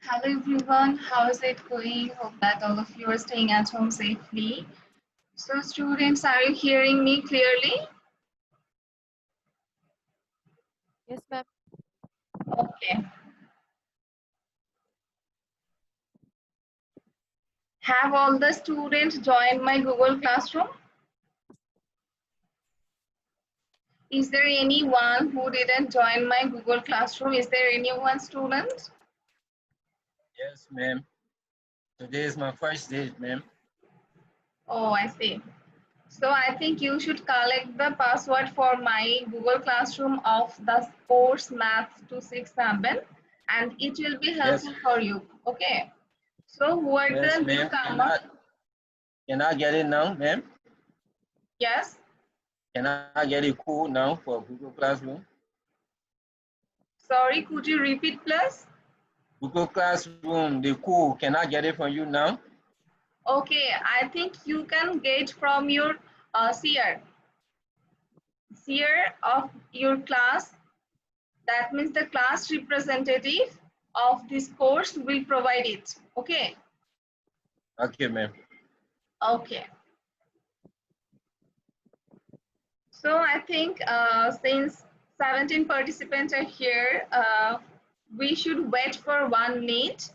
Hello everyone, how is it going? Hope that all of you are staying at home safely. So students, are you hearing me clearly? Yes, ma'am. Okay. Have all the students joined my Google Classroom? Is there anyone who didn't join my Google Classroom? Is there anyone student? Yes, ma'am. Today is my first day, ma'am. Oh, I see. So I think you should collect the password for my Google Classroom of the course Math 267 and it will be helpful for you. Okay. So who are Yes, the ma'am. newcomer? Can I get it now, ma'am? Yes. Can I get it code now for Google Classroom? Sorry, could you repeat please? Google Classroom, the code, can I get it from you now? Okay, I think you can get from your seer of your class. That means the class representative of this course will provide it. Okay. Okay, ma'am. Okay. So I think since 17 participants are here, we should wait for 1 minute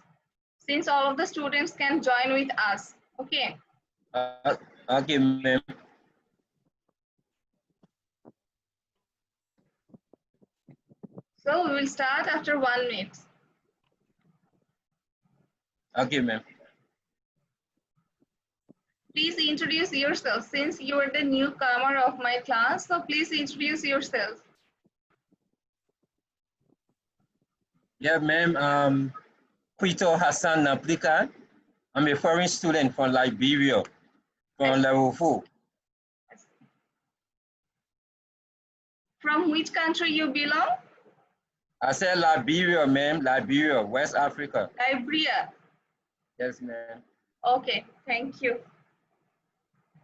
since all of the students can join with us. Okay. Okay, ma'am. So we will start after 1 minute. Okay, ma'am. Please introduce yourself since you are the newcomer of my class. So please introduce yourself. Yeah, ma'am. Quito Hassan Naplika. I'm a foreign student from Liberia, from level 4. From which country you belong? I said Liberia, ma'am. Liberia, West Africa. Liberia. Yes, ma'am. Okay, thank you.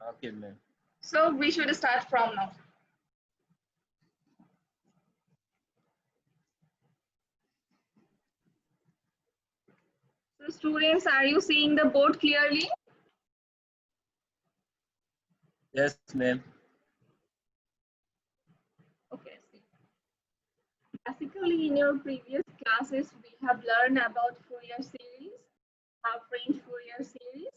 Okay, ma'am. So we should start from now. So students, are you seeing the board clearly? Yes, ma'am. Okay. Basically, in your previous classes, we have learned about Fourier series, half-range Fourier series,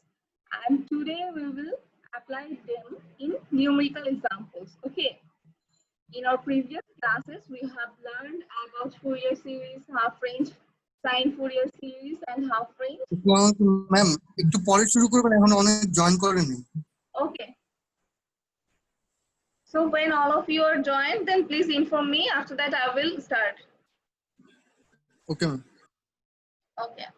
and today we will apply them in numerical examples. Okay. In our previous classes, we have learned about Fourier series, half-range sine Fourier series, and half-range. Ma'am একটু পরে শুরু করবেন, এখন অনেক join করেনি। Okay. So when all of you are joined, then please inform me. After that, I will start. Okay, ma'am. Okay.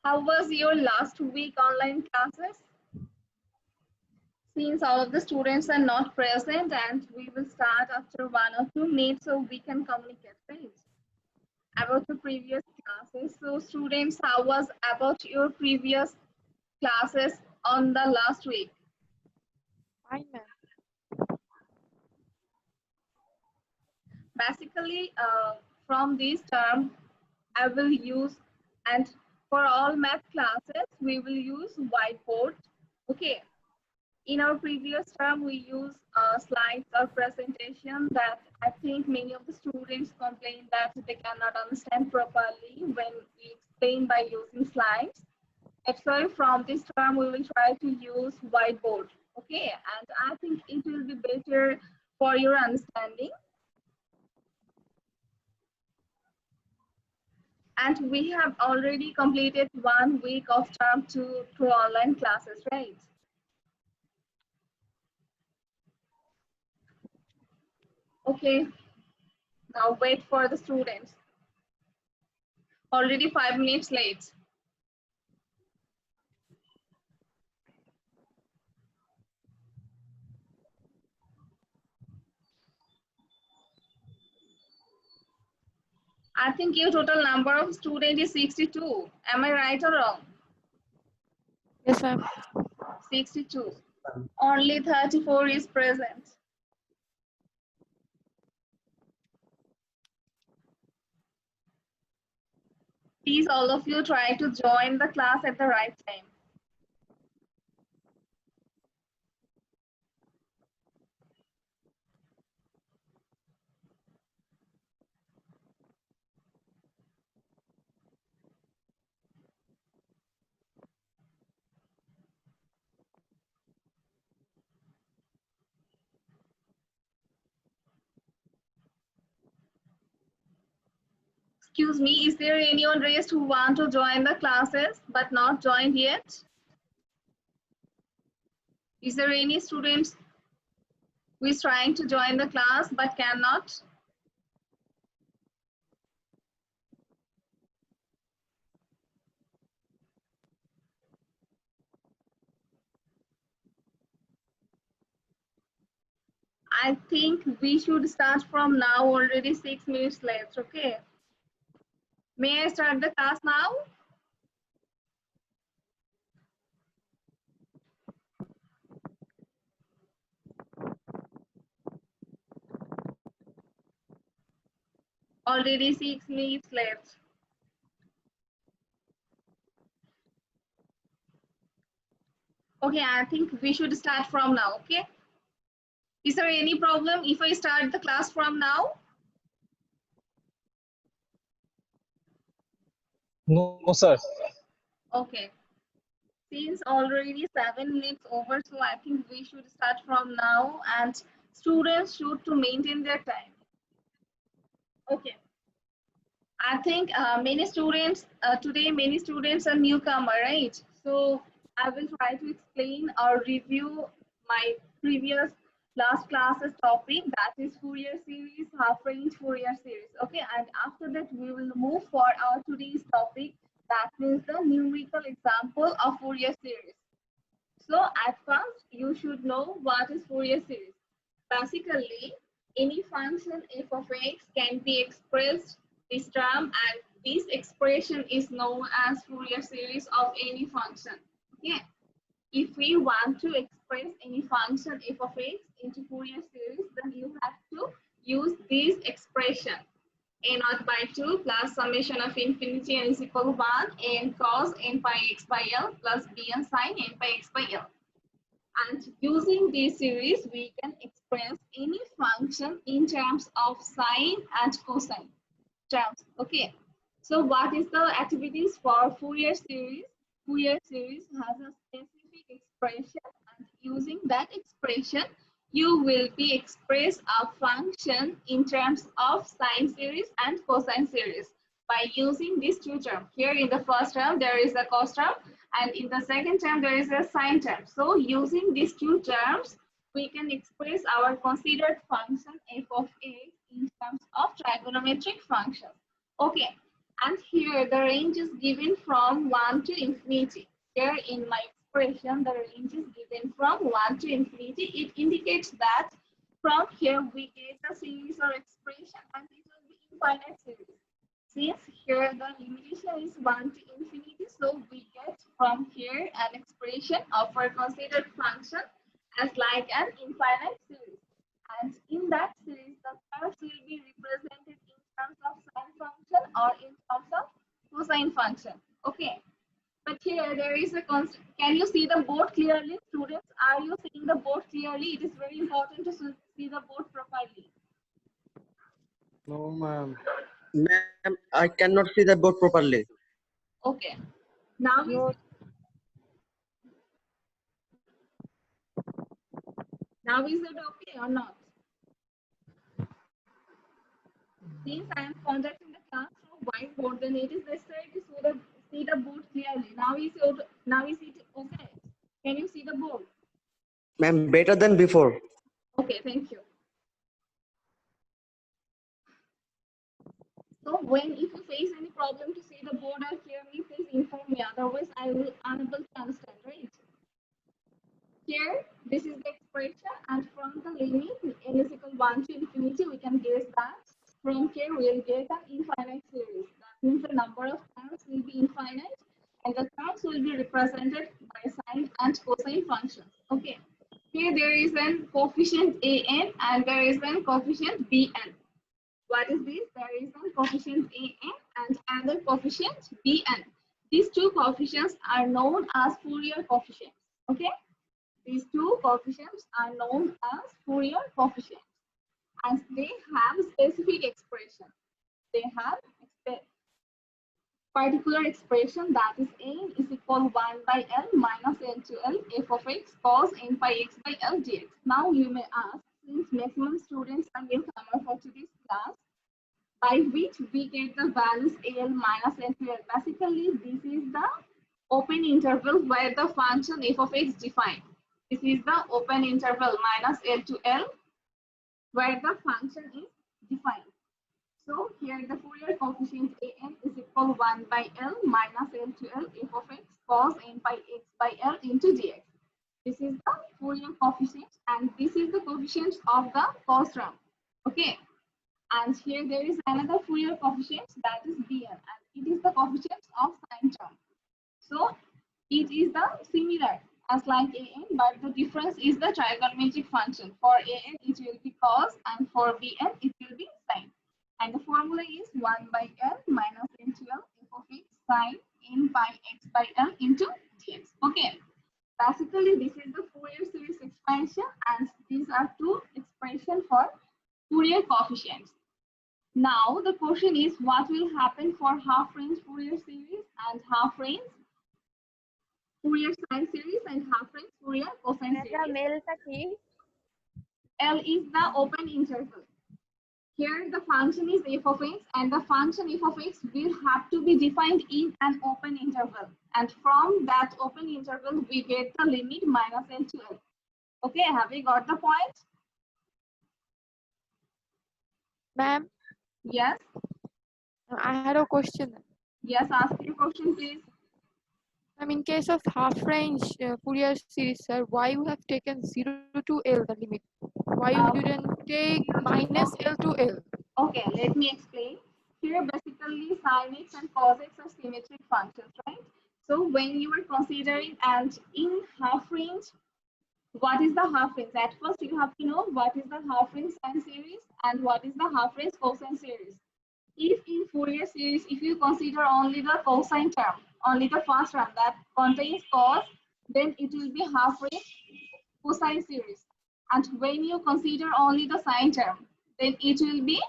How was your last week online classes? since all of the students are not present and we will start after 1 or 2 minutes so we can communicate, right? About the previous classes. So students, how was about your previous classes on the last week? Fine, ma'am. Basically, from this term, I will use, and for all math classes, we will use whiteboard. Okay. In our previous term, we use slides or presentation that I think many of the students complain that they cannot understand properly when we explain by using slides. Actually, from this term, we will try to use whiteboard. Okay, and I think it will be better for your understanding. And we have already completed 1 week of term 2 through online classes, right? Okay, now wait for the students. Already 5 minutes late. I think your total number of students is 62. Am I right or wrong? Yes, ma'am. 62. Only 34 is present. Please, all of you, try to join the class at the right time. Excuse me, is there anyone raised who want to join the classes but not joined yet? Is there any students who is trying to join the class but cannot? I think we should start from now, already 6 minutes left, okay? May I start the class now? Already 6 minutes left. Okay, I think we should start from now, okay? Is there any problem if I start the class from now? No, sir. Okay. Since already 7 minutes over, so I think we should start from now and students should to maintain their time. Okay. I think many students, today many students are newcomer, right? So I will try to explain or review my previous last classes topic, that is Fourier series, half range Fourier series. Okay, and after that we will move for our today's topic, that means the numerical example of Fourier series. So at first you should know what is Fourier series. Basically, any function f of x can be expressed this term, and this expression is known as Fourier series of any function. Okay. If we want to express any function f of x into Fourier series, then you have to use this expression. A0 by 2 plus summation of infinity n is equal to 1 n cos n pi x by l plus bn sin n pi x by l. And using this series, we can express any function in terms of sine and cosine terms. Okay. So what is the activities for Fourier series? Fourier series has a specific expression, and using that expression, you will be express a function in terms of sine series and cosine series by using these two terms. Here in the first term, there is a cos term, and in the second term, there is a sine term. So using these two terms, we can express our considered function f of x in terms of trigonometric functions. Okay, and here the range is given from 1 to infinity. Here in my expression, the range is given from 1 to infinity. It indicates that from here we get a series or expression and it will be infinite series. Since here the limitation is 1 to infinity, so we get from here an expression of our considered function as like an infinite series. And in that series, the curves will be represented in terms of sine function or in terms of cosine function. Okay. But here there is a constant. Can you see the board clearly, students? Are you seeing the board clearly? It is very important to see the board properly. No, ma'am. Ma'am, I cannot see the board properly. Okay. Now is it okay or not? Since I am conducting the class from whiteboard, then it is necessary to see the board clearly. Now is it okay? Can you see the board? Ma'am, better than before. Okay, thank you. So if you face any problem to see the board or hear me, please inform me. Otherwise, I will unable to understand, right? Here, this is the expression, and from the limit n is equal 1 to infinity, we can guess that from here we'll get an infinite series. That means the number of terms will be infinite, and the terms will be represented by sine and cosine functions. Okay. Here there is an coefficient an and there is an coefficient bn. What is this? There is a coefficient an and another coefficient bn. These two coefficients are known as Fourier coefficients. Okay. These two coefficients are known as Fourier coefficients, and they have specific expression. They have particular expression, that is n is equal 1 by l minus n to l f of x cos n pi x by l dx. Now you may ask, since maximum students are newcomer for today's class, by which we get the values al minus n to l. Basically, this is the open interval where the function f of x defined. This is the open interval minus L to L where the function is defined. So here the Fourier coefficient an is equal 1 by L minus L to L f of x cos n pi x by L into dx. This is the Fourier coefficient and this is the coefficient of the cos term. Okay. And here there is another Fourier coefficient, that is Bn, and it is the coefficient of sine term. So it is the similar as like an, but the difference is the trigonometric function. For an it will be cos and for bn it will be sine. And the formula is 1 by l minus n to l f of x sine n pi x by l into dx. Okay. Basically, this is the Fourier series expansion, and these are two expressions for Fourier coefficients. Now the question is, what will happen for half-range Fourier series and half-range Fourier sine series and half-range Fourier cosine series? L is the open interval. Here the function is f of x, and the function f of x will have to be defined in an open interval. And from that open interval, we get the limit minus n to l. Okay, have you got the point? Ma'am, Yes. I had a question. Yes, ask your question, please. In case of half-range Fourier series, sir, why you have taken 0 to L, the limit? Why you didn't take minus L to L? Okay, let me explain. Here, basically, sin x and cos x are symmetric functions, right? So when you are considering and in half-range, what is the half-range? At first, you have to know what is the half-range sine series and what is the half-range cosine series. If in Fourier series, if you consider only the cosine term, only the first term that contains cos, then it will be half-range cosine series. And when you consider only the sine term, then it will be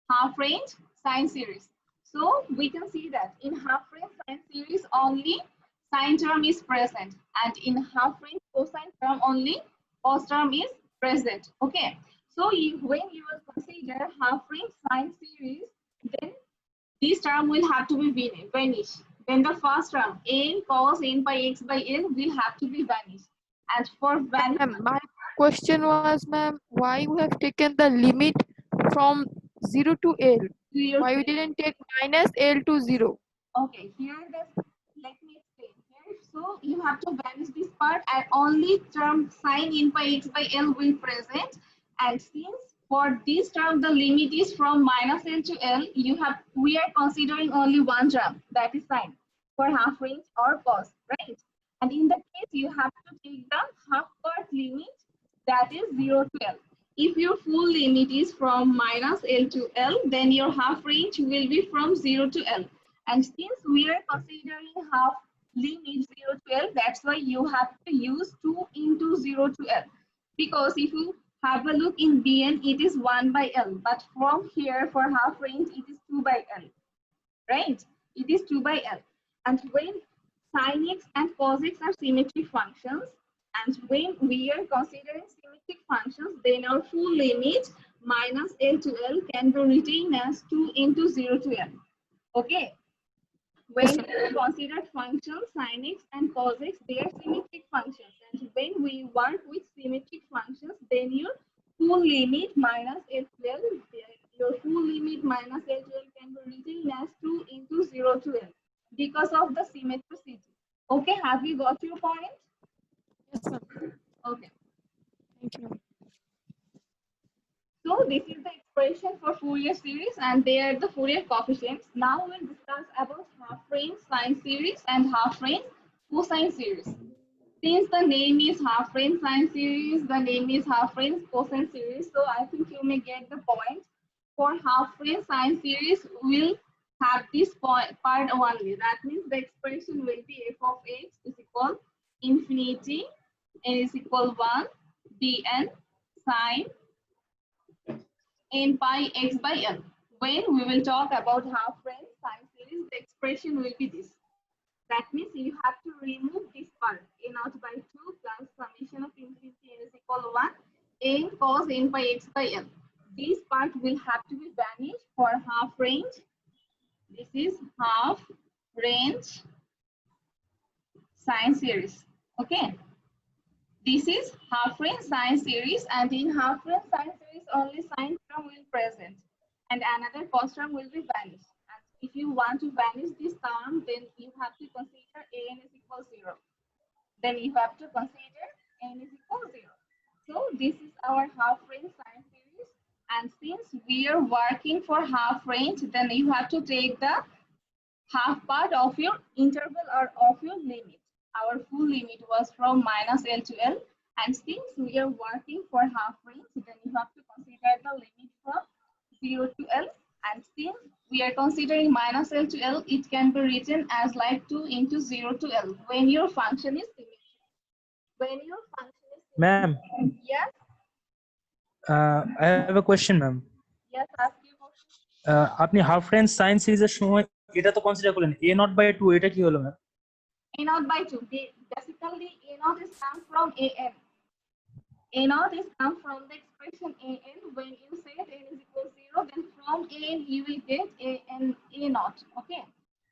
half-range sine series. So we can see that in half-range sine series only sine term is present, and in half-range cosine term only cos term is present. Okay. So when you will consider half-range sine series, then this term will have to be vanished. Then the first term n cos n by x by l will have to be vanished. And for vanish, My question was, ma'am, why you have taken the limit from 0 to L? Why you didn't take minus L to 0? okay, here let me explain. Here, So you have to vanish this part and only term sin n pi x by L will present. And since for this term the limit is from minus L to L, we are considering only one term, that is sin, for half range or cos, right? And in that case, you have to take the half part limit, that is 0 to L. If your full limit is from minus L to L, then your half range will be from 0 to L. And since we are considering half limit 0 to L, that's why you have to use 2 into 0 to L. Because if you have a look in Bn, it is 1 by L. But from here, for half range, it is 2 by L. Right? It is 2 by L. And when sin x and cos x are symmetric functions, and when we are considering symmetric functions, then our full limit minus L to L can be written as 2 into 0 to L. Okay. When we consider functions sin x and cos x, they are symmetric functions. And when we work with symmetric functions, then your full limit minus L to L, your full limit minus L to L can be written as 2 into 0 to L because of the symmetricity. Okay, have you got your point? Yes, ma'am. Okay. Thank you. So this is the expression for Fourier series and they are the Fourier coefficients. Now we'll discuss about half range sine series and half range cosine series. Since the name is half range sine series, the name is half range cosine series. So I think you may get the point. For half range sine series, we'll have this part only. That means the expression will be f of x is equal infinity n is equal 1 dn sine n pi x by L. When we will talk about half range sine series, the expression will be this. That means you have to remove this part, a naught by 2 plus summation of infinity n is equal 1 n cos n pi x by L. This part will have to be vanished for half range. This is half range sine series. Okay. This is half range sine series, and in half range sine series only sine term will present and another cos term will be vanished. And if you want to vanish this term, then you have to consider an is equal 0. Then you have to consider n is equal 0. So this is our half range sine series, and since we are working for half range, then you have to take the half part of your interval or of your limit. Our full limit was from minus L to L, and since we are working for half range, then you have to consider the limit from 0 to L, and since we are considering minus L to L, it can be written as like 2 into 0 to L when your function is symmetric. When your function is Ma'am, yes, I have a question, ma'am. yes, ask you question. আপনি half range sine সিরিজের সময় এটা তো consider করলেন a not by 2 এটা কি হলো ma'am? A naught by 2. Basically, A naught is come from AN. A naught is come from the expression AN. When you say n is equal 0, then from AN you will get A naught. Okay.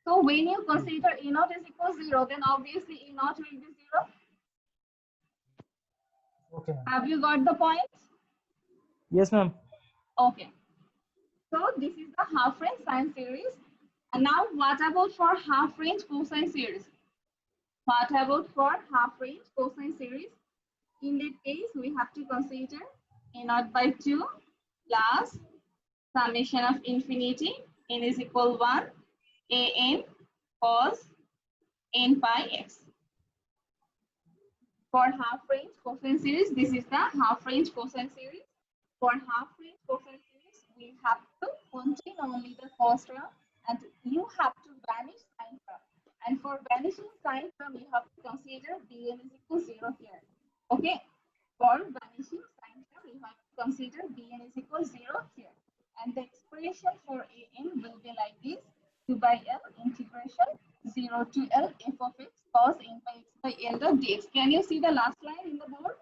So when you consider A naught is equal 0, then obviously A naught will be 0. Okay. Have you got the point? Yes, ma'am. Okay. So this is the half range sine series. And now what about for half range cosine series? What about for half range cosine series? In that case, we have to consider a naught by 2 plus summation of infinity n is equal 1 an cos n pi x. For half range cosine series, this is the half range cosine series. For half range cosine series, we have to contain only the cos term and you have to vanish sine term. And for vanishing sine term, you have to consider bn is equal 0 here. Okay. For vanishing sine term, you have to consider bn is equal 0 here. And the expression for an will be like this: 2 by L integration 0 to L f of x cos n by x by L dot dx. Can you see the last line in the board?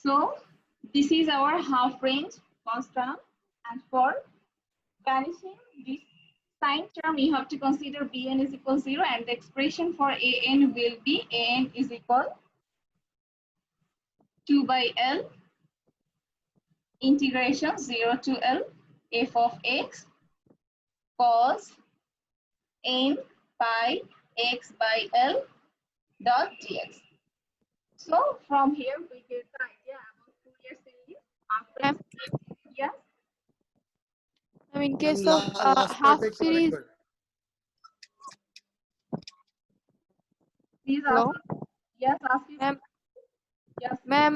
So this is our half range cos term, and for vanishing this sine term, you have to consider bn is equal 0, and the expression for an will be an is equal 2 by L integration 0 to L f of x cos n pi x by L dot dx. So from here we get the idea about Fourier series. After yes, In case Ma'am, of last half part একটু series, আরেকবার। please hello, ask. Yes, ask you. ma'am. Yes. Ma'am,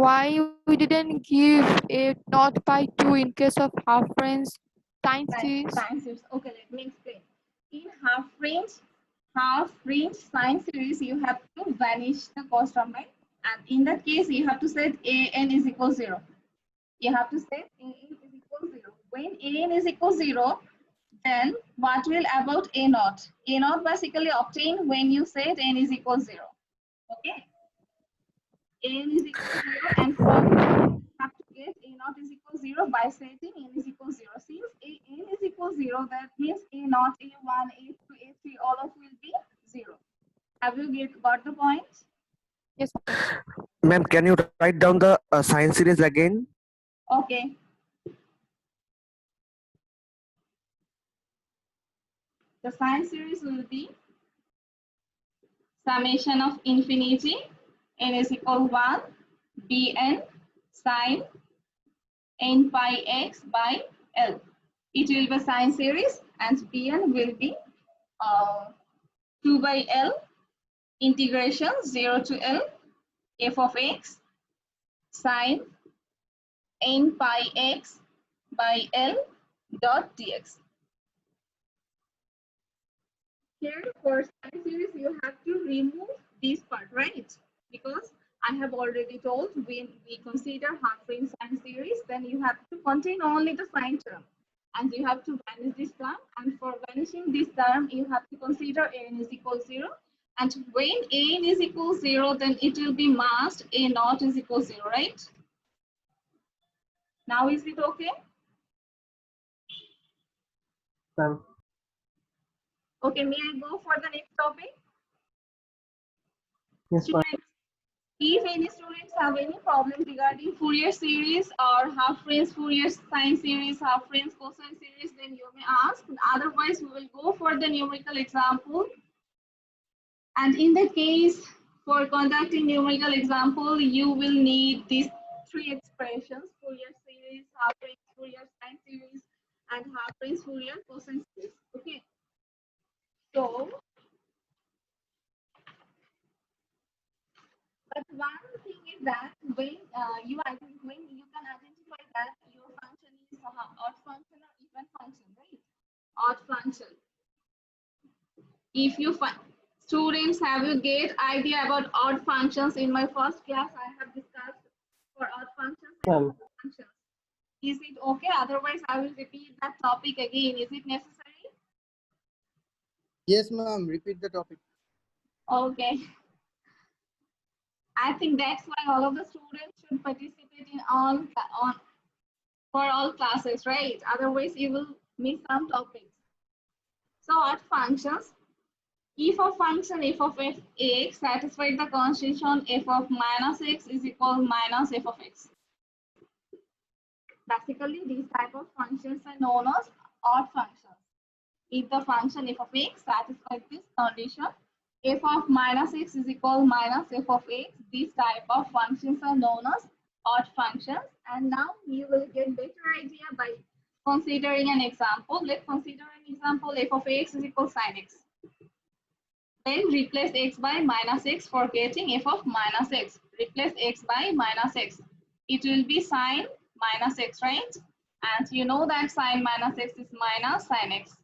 why we didn't give a not by 2 in case of half range time series? Sine series. Okay, let me explain. In half range sine series, you have to vanish the cos term, right? And in that case, you have to set an is equal 0. You have to set an is equal 0. When an is equal 0, then what will about a naught? A naught basically obtained when you set n is equal 0. Okay. N is equal 0, and from you have to get a naught is equal 0 by setting n is equal 0. Since n is equal 0, that means a naught, a1, a2, a3, all of will be 0. Have you got the point? Yes, ma'am. Ma'am, can you write down the sine series again? Okay. The sine series will be summation of infinity n is equal 1 bn sine n pi x by L. It will be sine series, and bn will be 2 by L integration 0 to L f of x sine n pi x by L dot dx. Here for sine series, you have to remove this part, right? Because I have already told when we consider half range sine series, then you have to contain only the sine term. And you have to vanish this term. And for vanishing this term, you have to consider n is equal 0. And when n is equal 0, then it will be must a naught is equal 0, right? Now is it okay? Ma'am. Okay, may I go for the next topic? Yes, ma'am. Students, if any students have any problem regarding Fourier series or half range Fourier sine series, half range cosine series, then you may ask. Otherwise, we will go for the numerical example. And in the case for conducting numerical example, you will need these three expressions: Fourier series, half range Fourier sine series, and half range Fourier cosine series. Okay. So, but one thing is that when when you can identify that your function is odd function or even function, right? Odd function. If you find students, have you get idea about odd functions? In my first class, I have discussed for odd functions and Ma'am. even functions. Is it okay? Otherwise, I will repeat that topic again. Is it necessary? Yes, ma'am. Repeat the topic. Okay. I think that's why all of the students should participate in for all classes, right? Otherwise, you will miss some topics. So, odd functions. If a function f of x satisfies the condition f of minus x is equal minus f of x. Basically, these type of functions are known as odd functions. If the function f of x satisfies this condition, f of minus x is equal minus f of x, these type of functions are known as odd functions. And now you will get better idea by considering an example. Let's consider an example: f of x is equal sin x. Then replace x by minus x for getting f of minus x. Replace x by minus x. It will be sine minus x, right? And you know that sine minus x is minus sine x.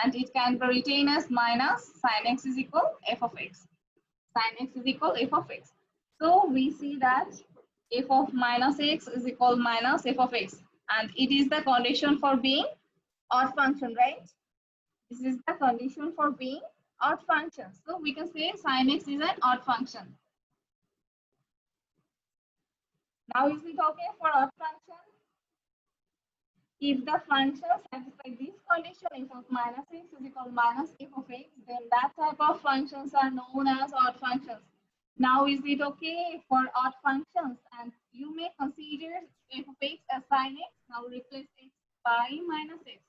And it can be written as minus sine x is equal f of x. Sine x is equal f of x. So we see that f of minus x is equal minus f of x. And it is the condition for being odd function, right? This is the condition for being odd function. So we can say sin x is an odd function. Now is it okay for odd function? If the function satisfies this condition, f of minus x is equal minus f of x, then that type of functions are known as odd functions. Now is it okay for odd functions? And you may consider f of x as sin x. Now replace x by minus x.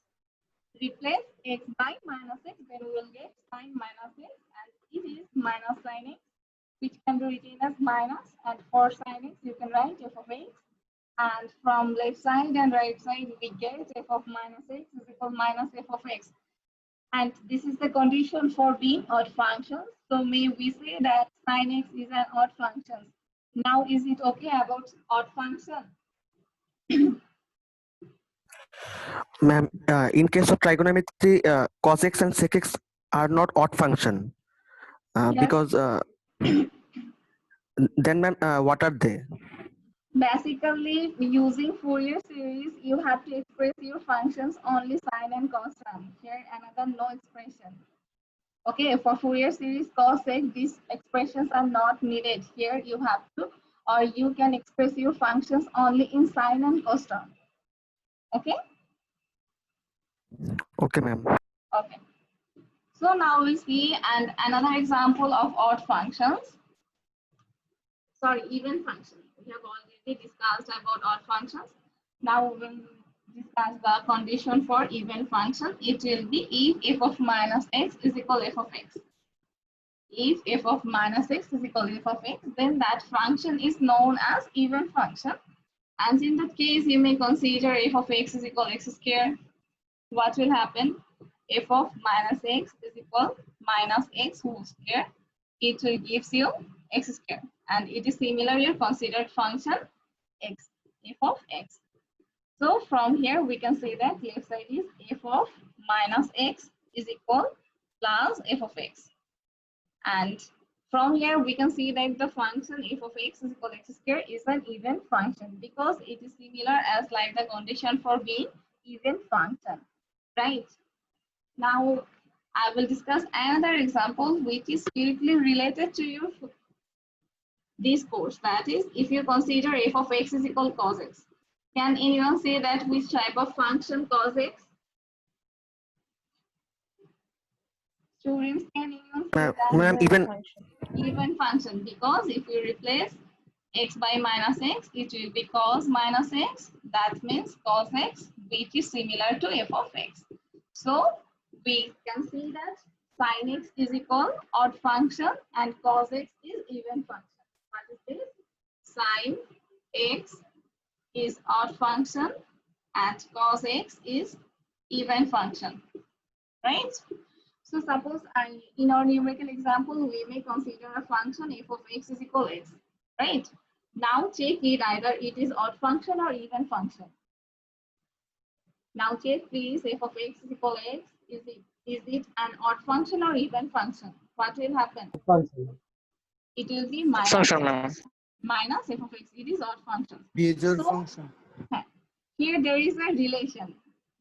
replace x by minus x, then we will get sine minus x, and it is minus sine x, which can be written as minus, and for sine x you can write f of x, and from left side and right side we get f of minus x is equal minus f of x, and this is the condition for being odd functions. So may we say that sine x is an odd function. Now is it okay about odd function? Ma'am, in case of trigonometry, cos x and sec x are not odd function Yes. because then, ma'am, what are they? Basically, using Fourier series, you have to express your functions only sine and cos term. Here, another no expression. Okay, for Fourier series cos x, these expressions are not needed. Here, you have to, or you can express your functions only in sine and cos term. Okay. Okay, ma'am. Okay. So now we see another example of odd functions. Sorry, even functions. We have already discussed about odd functions. Now we will discuss the condition for even function. It will be if f of minus x is equal to f of x. If f of minus x is equal to f of x, then that function is known as even function. And in that case, you may consider f of x is equal to x square. What will happen? F of minus x is equal minus x whole square. It will gives you x square, and it is similarly considered function x, f of x. So from here we can say that left side is f of minus x is equal plus f of x, and from here we can see that the function f of x is equal to x square is an even function because it is similar as like the condition for being even function, right? Now I will discuss another example which is strictly related to your this course. That is, if you consider f of x is equal to cos x. Can anyone say that which type of function cos x? Students, can anyone say that? Ma'am, Even function, because if you replace x by minus x, it will be cos minus x. That means cos x, which is similar to f of x. So we can see that sin x is equal odd function and cos x is even function. What is this? Sin x is odd function and cos x is even function, right? So suppose in our numerical example, we may consider a function f of x is equal to x, right? Now check it, either it is odd function or even function. Now check please, f of x is equal to x, is it an odd function or even function? What will happen? Function. It will be minus function, ma'am. x, minus f of x, it is odd function. Bezier So, function. here there is a relation.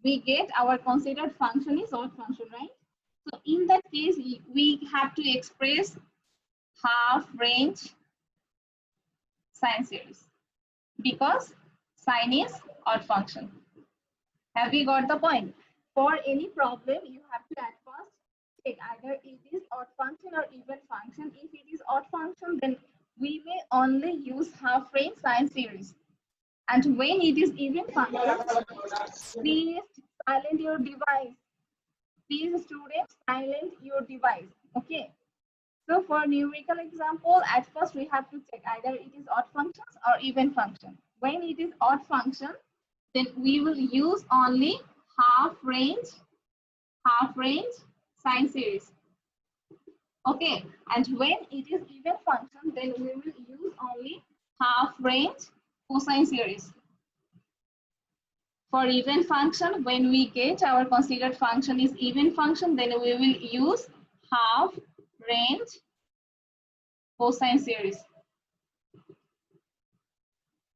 We get our considered function is odd function, right? So in that case, we have to express half range sine series because sine is odd function. Have we got the point? For any problem, you have to at first check either it is odd function or even function. If it is odd function, then we may only use half range sine series. And when it is even function, please silent your device. Please students, silent your device. Okay. So for numerical example, at first we have to check either it is odd functions or even function. When it is odd function, then we will use only half range sine series. Okay. And when it is even function, then we will use only half range cosine series. For even function, when we get our considered function is even function, then we will use half range cosine series.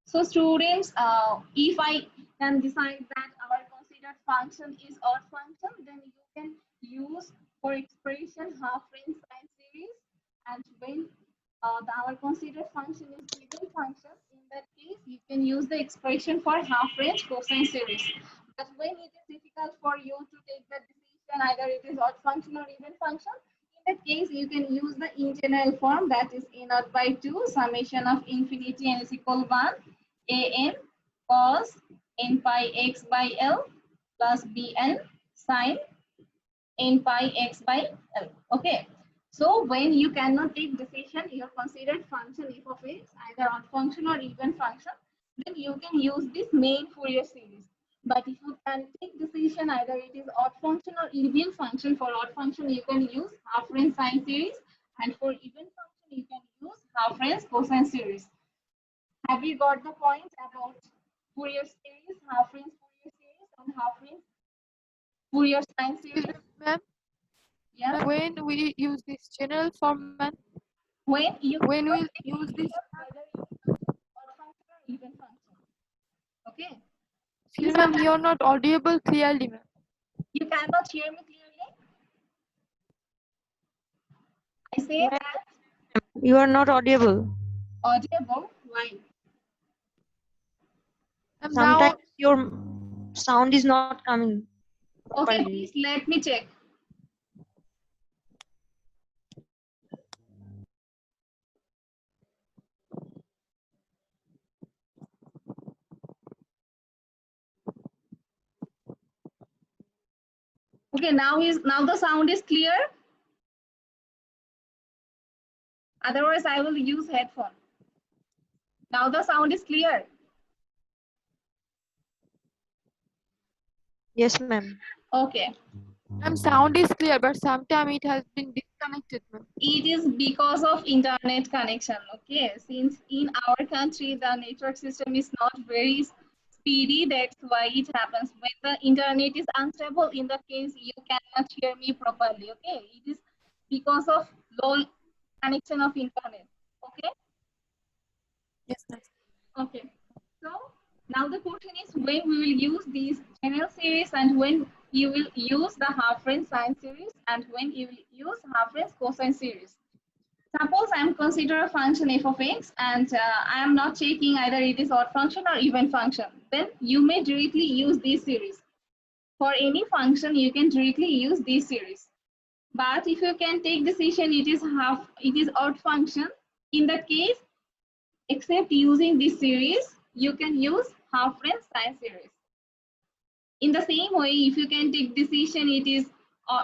So students, if I can decide that our considered function is odd function, then you can use for expression half range sine series, and when our considered function is even function, in that case you can use the expression for half range cosine series. But when it is difficult for you to take the decision either it is odd function or even function, in that case you can use the in general form, that is a naught by 2 summation of infinity n is equal 1 an cos n pi x by l plus bn sine n pi x by L. Okay. So when you cannot take decision, your considered function f of x, either odd function or even function, then you can use this main Fourier series. But if you can take decision, either it is odd function or even function, for odd function you can use half range sine series, and for even function you can use half range cosine series. Have you got the point about Fourier series, half range Fourier series, and half range Fourier sine series? Ma'am, Yeah. when we use this general format, When you when cannot we take use this, decision whether it is odd function or even function. Okay. excuse me, ma'am, you're not audible clearly, ma'am. You cannot hear me clearly. I say Ma'am, that you are not audible. audible. Why? Ma'am, Sometimes now, your sound is not coming Okay, properly. please let me check. Okay, now the sound is clear. Otherwise, I will use headphone. Now the sound is clear. Yes, ma'am. Okay. ma'am, sound is clear, but sometimes it has been disconnected, ma'am. It is because of internet connection. Okay, since in our country the network system is not very speedy, that's why it happens. When the internet is unstable, in the case you cannot hear me properly. Okay, it is because of low connection of internet. Okay. Yes, ma'am. Okay. So now the question is when we will use these general series, and when you will use the half range sine series, and when you will use half range cosine series. Suppose I am consider a function f of x, and I am not checking either it is odd function or even function. Then you may directly use this series. For any function, you can directly use this series. But if you can take decision, it is odd function. In that case, except using this series, you can use half range sine series. In the same way, if you can take decision, it is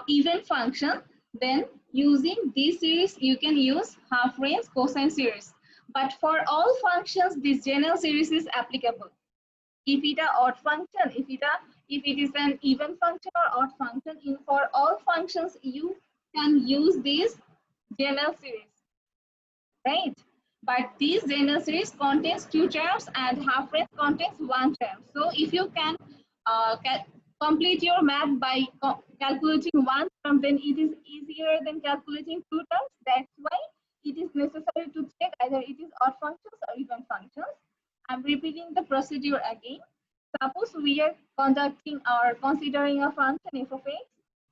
even function, then using this series, you can use half range cosine series. But for all functions, this general series is applicable. If it is odd function, if it is an even function or odd function, for all functions, you can use this general series, right? But this general series contains two terms and half range contains one term. So if you can complete your math by calculating one term, then it is easier than calculating two terms. That's why it is necessary to check either it is odd functions or even functions. I'm repeating the procedure again. Suppose we are considering a function f of x,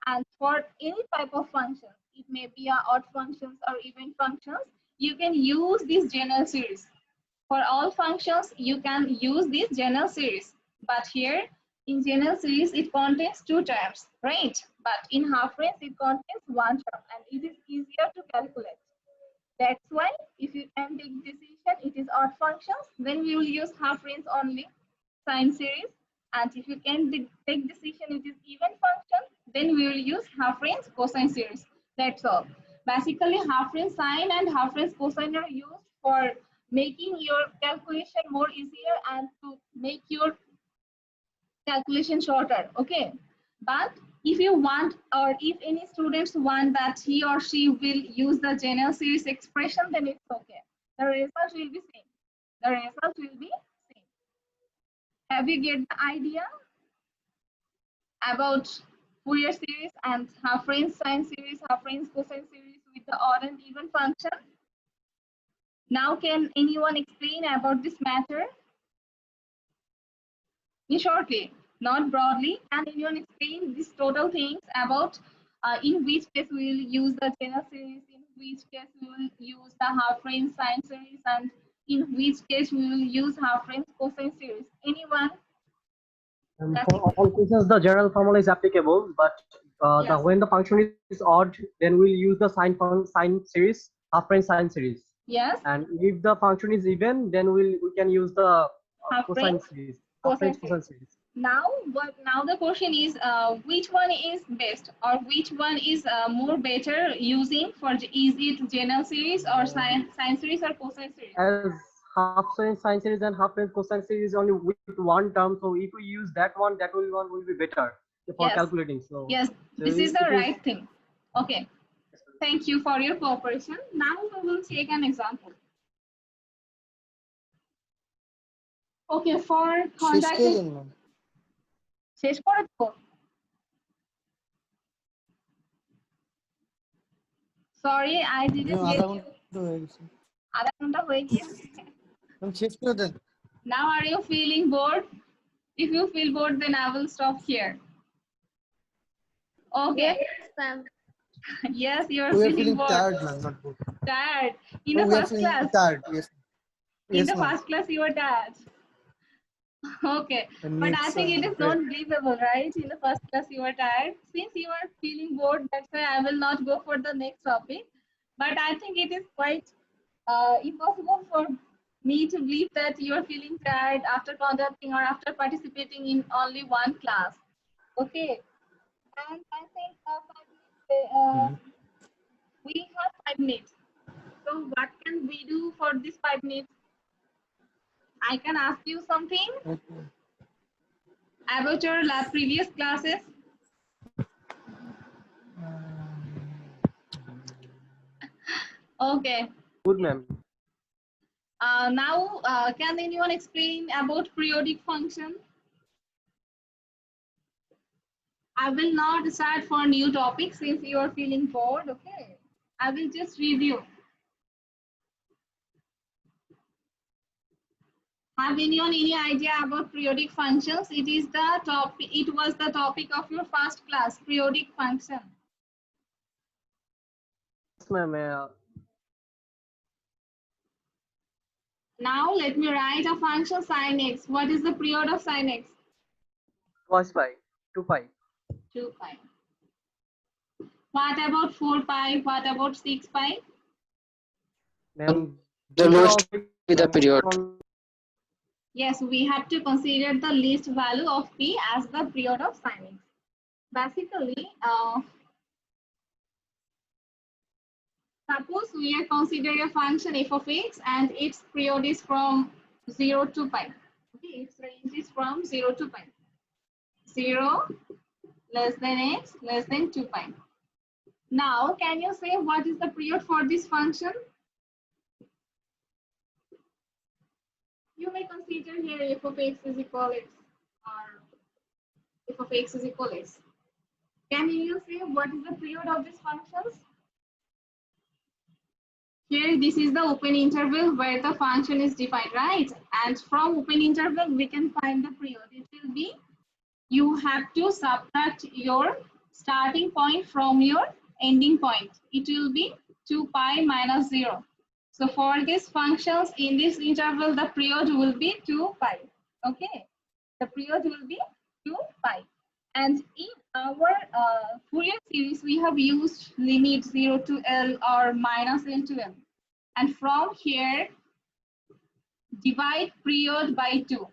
and for any type of function, it may be a odd functions or even functions, you can use this general series. For all functions, you can use this general series. But here, in general series, it contains two terms, right? But in half range, it contains one term, and it is easier to calculate. That's why if you can take decision, it is odd functions, then we will use half range only sine series. And if you can take decision, it is even function, then we will use half range cosine series. That's all. Basically, half range sine and half range cosine are used for making your calculation more easier and to make your calculation shorter. Okay. But if you want, or if any students want that he or she will use the general series expression, then it's okay. The result will be same. The result will be same. Have you get the idea about Fourier series and half range sine series, half range cosine series with the odd and even function? Now can anyone explain about this matter? In shortly, not broadly. Can anyone explain these total things about in which case we will use the general series, in which case we will use the half range sine series, and in which case we will use half range cosine series? Anyone? For all cases, the general formula is applicable, but Yes. when the function is odd, then we'll use the sine series, half range sine series. Yes. And if the function is even, then we can use the Half cosine range series, cosine cosine series. Now, now the question is, which one is best, or which one is more better using for is it general series or sine series or cosine series? As half range sine series and half range cosine series only with one term, so if we use that one will be better for Yes. calculating. So Yes, so this is the it right thing. Okay. Thank you for your cooperation. Now we will take an example. Okay, for conducting. শেষ করে দেবো? Sorry, I didn't get you. আধা ঘন্টা হয়ে গিয়েছে। Now are you feeling bored? If you feel bored, then I will stop here. Okay. Yes, ma'am. Yes, you are We are feeling feeling bored. tired, man, not bored. Tired. In No, the we are first feeling class. tired. Yes. In Yes, the ma'am. first class, you were tired. Okay, And but I it's, think it is great. not believable, right? In the first class, you were tired. Since you are feeling bored, that's why I will not go for the next topic. But I think it is quite impossible for me to believe that you are feeling tired after conducting or after participating in only one class. Okay, and I think we have 5 minutes. So what can we do for this 5 minutes? I can ask you something about your previous classes. Okay. good, ma'am. Now, can anyone explain about periodic function? I will not start for new topics since you are feeling bored. Okay, I will just review. Have anyone any idea about periodic functions? It is the topic. It was the topic of your first class, periodic function. Yes, ma'am. Now let me write a function sin x. What is the period of sin x? Twice pi, 2 pi. 2 pi. What about 4 pi? What about 6 pi? Ma'am, The these are lowest all with the period. Yes, we have to consider the least value of p as the period of sin x. Basically, suppose we are considering a function f of x and its period is from 0 to pi. Okay, its range is from 0 to pi. 0 less than x less than 2 pi. Now, can you say what is the period for this function? You may consider here f of x is equal x or f of x is equal x. Can you say what is the period of these functions? Here, this is the open interval where the function is defined, right? And from open interval, we can find the period. It will be, you have to subtract your starting point from your ending point. It will be 2 pi minus 0. So for these functions in this interval, the period will be 2 pi. Okay, the period will be 2 pi. And in our Fourier series, we have used limit 0 to L or minus L to L. And from here, divide period by 2.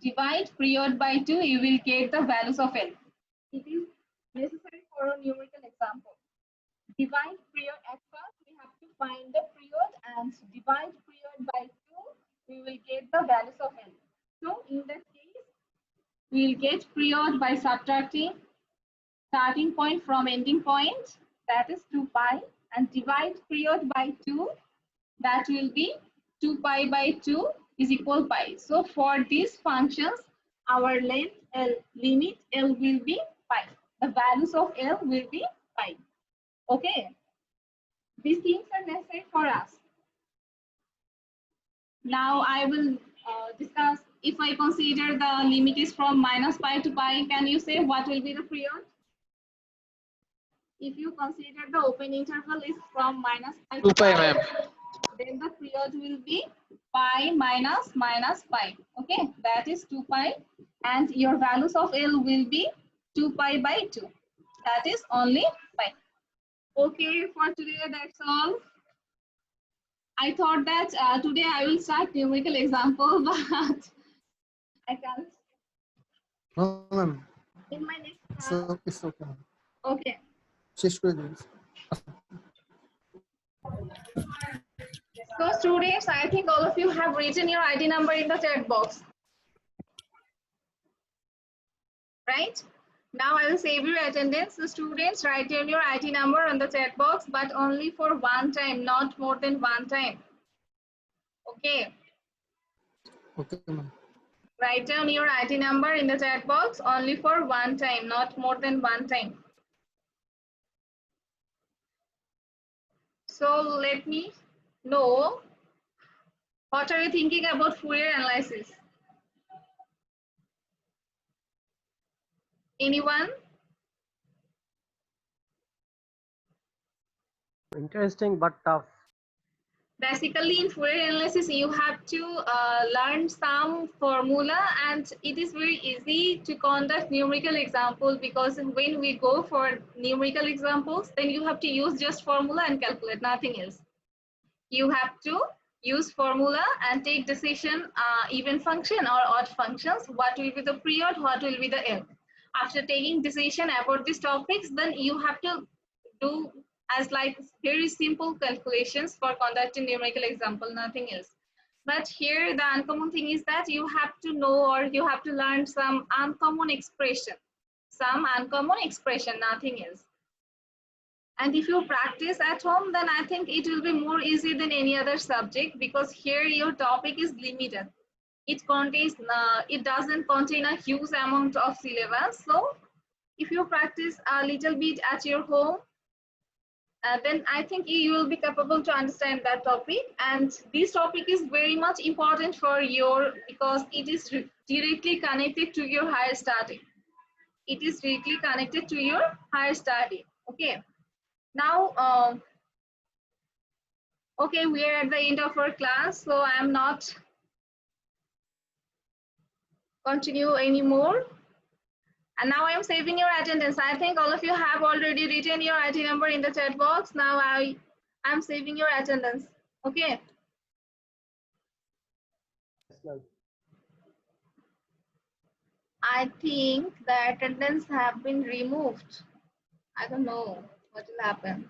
Divide period by 2, you will get the values of L. It is necessary for a numerical example. Divide period at first, we have to find the period and divide period by 2, we will get the values of L. So in that case, we will get period by subtracting starting point from ending point, that is 2 pi, and divide period by 2, that will be 2 pi by 2 is equal pi. So for these functions, our length L, limit L will be pi. The values of L will be pi. Okay. These things are necessary for us. Now I will discuss, if I consider the limit is from minus pi to pi, can you say what will be the period? If you consider the open interval is from minus pi to 2 pi, pi, ma'am. then the period will be pi minus pi. Okay, that is 2 pi, and your values of L will be 2 pi by 2. That is only pi. Okay, for today that's all. I thought that today I will start numerical example, but I can't. No, ma'am. In my next class. So it's okay. ma'am. Okay. শেষ করে দিন। So students, I think all of you have written your ID number in the chat box. Right? Now I will save your attendance. So students, write down your ID number on the chat box, but only for one time, not more than one time. Okay. Okay, ma'am. Write down your ID number in the chat box only for one time, not more than one time. So let me know, what are you thinking about Fourier analysis? Anyone? Interesting but tough. Basically, in Fourier analysis, you have to learn some formula, and it is very easy to conduct numerical example, because when we go for numerical examples, then you have to use just formula and calculate, nothing else. You have to use formula and take decision, even function or odd functions, what will be the period, what will be the end. After taking decision about these topics, then you have to do as like very simple calculations for conducting numerical example, nothing else. But here the uncommon thing is that you have to know, or you have to learn some uncommon expression, nothing else. And if you practice at home, then I think it will be more easy than any other subject, because here your topic is limited. It doesn't contain a huge amount of syllabus. So if you practice a little bit at your home, then I think you will be capable to understand that topic. And this topic is very much important for because it is directly connected to your higher study. It is directly connected to your higher study. Okay. Now, okay, we are at the end of our class, so I'm not continue anymore. And now I'm saving your attendance. I think all of you have already written your ID number in the chat box. Now I'm saving your attendance. Okay. I think the attendance have been removed. I don't know what will happen.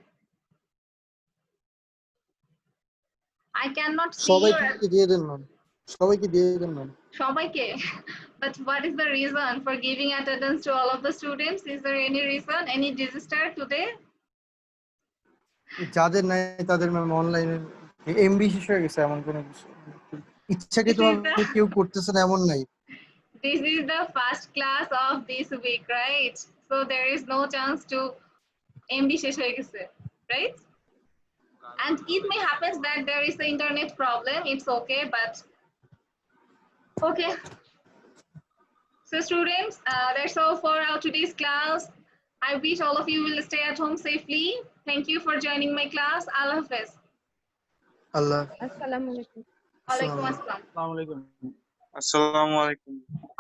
I cannot see your সবাইকে দিয়ে দেন ma'am, সবাইকে দিয়ে দেন ma'am. সবাইকে, but what is the reason for giving attendance to all of the students? Is there any reason, any disaster today? যাদের নাই তাদের ma'am অনলাইনে MB শেষ হয়ে গেছে, এমন কোনো কিছু ইচ্ছাকৃতভাবে কেউ করতেছে না এমন নাই। This is the first class of this week, right? So there is no chance to MB শেষ হয়ে গেছে, right? And it may happen that there is an internet problem. It's okay, but okay. So students, that's all for our today's class. I wish all of you will stay at home safely. Thank you for joining my class. Allah Hafiz. Allah. Assalamu alaikum. Alaikum assalam. Assalamualaikum. Assalamualaikum.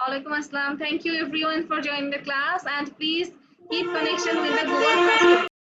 Alaikum assalam. Thank you everyone for joining the class, and please keep connection with the Google Classroom.